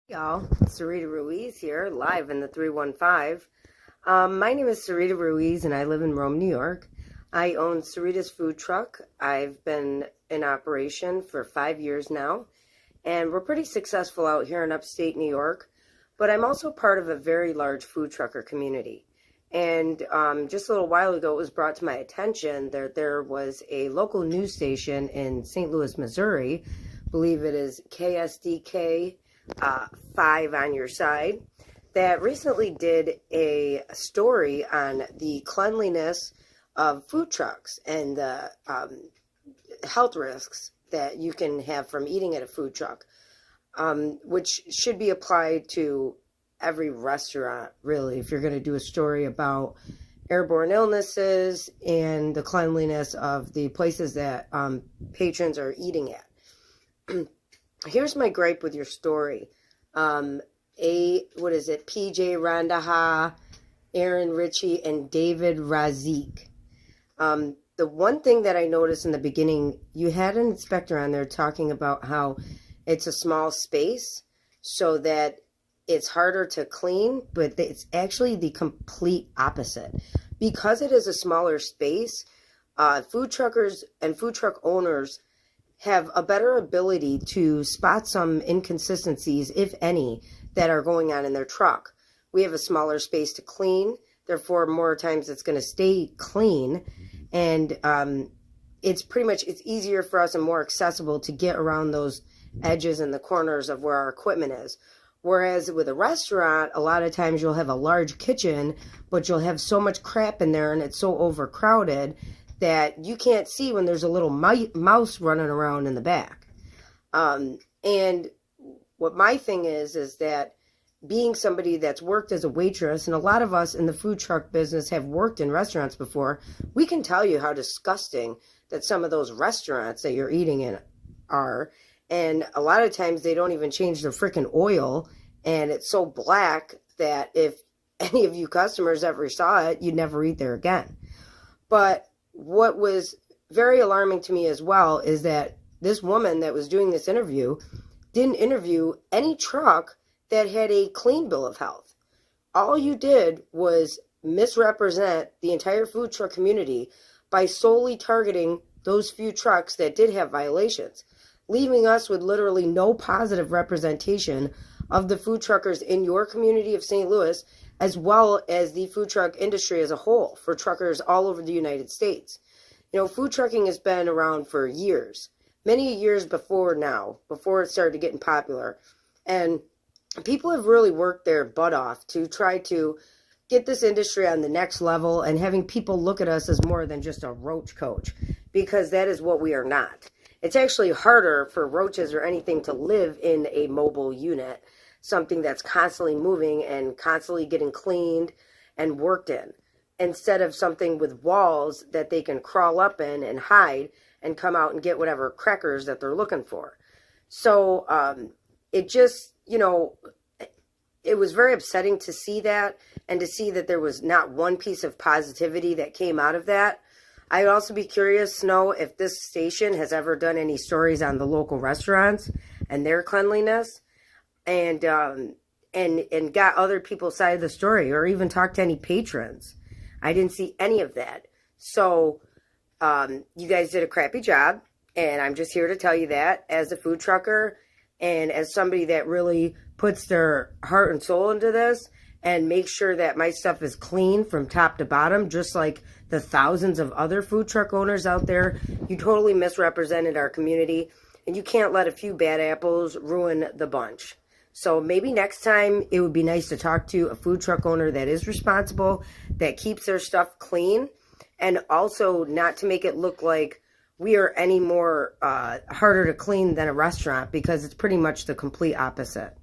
Y'all, Sarita Ruiz here, live in the 315. My name is Sarita Ruiz, and I live in Rome, New York. I own Sarita's Food Truck. I've been in operation for 5 years now, and we're pretty successful out here in upstate New York. But I'm also part of a very large food trucker community. And just a little while ago, it was brought to my attention that there was a local news station in St. Louis, Missouri. I believe it is KSDK. 5 on your side, that recently did a story on the cleanliness of food trucks and the health risks that you can have from eating at a food truck, which should be applied to every restaurant, really, if you're going to do a story about airborne illnesses and the cleanliness of the places that patrons are eating at. Here's my gripe with your story. PJ Randaha, Aaron Ritchie, and David Razik. The one thing that I noticed in the beginning, you had an inspector on there talking about how it's a small space so that it's harder to clean, but it's actually the complete opposite. Because it is a smaller space, food truckers and food truck owners have a better ability to spot some inconsistencies, if any, that are going on in their truck. We have a smaller space to clean, therefore more times it's going to stay clean, and it's easier for us and more accessible to get around those edges and the corners of where our equipment is. Whereas with a restaurant, a lot of times you'll have a large kitchen, but you'll have so much crap in there and it's so overcrowded that you can't see when there's a little mouse running around in the back. And what my thing is that being somebody that's worked as a waitress, and a lot of us in the food truck business have worked in restaurants before, we can tell you how disgusting that some of those restaurants that you're eating in are. And a lot of times they don't even change the freaking oil, and it's so black that if any of you customers ever saw it, you'd never eat there again. But what was very alarming to me as well is that this woman that was doing this interview didn't interview any truck that had a clean bill of health. All you did was misrepresent the entire food truck community by solely targeting those few trucks that did have violations, leaving us with literally no positive representation of the food truckers in your community of St. Louis, as well as the food truck industry as a whole for truckers all over the United States. You know, food trucking has been around for years, many years before it started getting popular. And people have really worked their butt off to try to get this industry on the next level and having people look at us as more than just a roach coach, because that is what we are not. It's actually harder for roaches or anything to live in a mobile unit, something that's constantly moving and constantly getting cleaned and worked in, instead of something with walls that they can crawl up in and hide and come out and get whatever crackers that they're looking for. So it just, it was very upsetting to see that, and to see that there was not one piece of positivity that came out of that. I'd also be curious to know if this station has ever done any stories on the local restaurants and their cleanliness, and got other people's side of the story, or even talked to any patrons. I didn't see any of that. So you guys did a crappy job, and I'm just here to tell you that as a food trucker and as somebody that really puts their heart and soul into this and makes sure that my stuff is clean from top to bottom, just like the thousands of other food truck owners out there. You totally misrepresented our community, and you can't let a few bad apples ruin the bunch. So maybe next time it would be nice to talk to a food truck owner that is responsible, that keeps their stuff clean, and also not to make it look like we are any more harder to clean than a restaurant, because it's pretty much the complete opposite.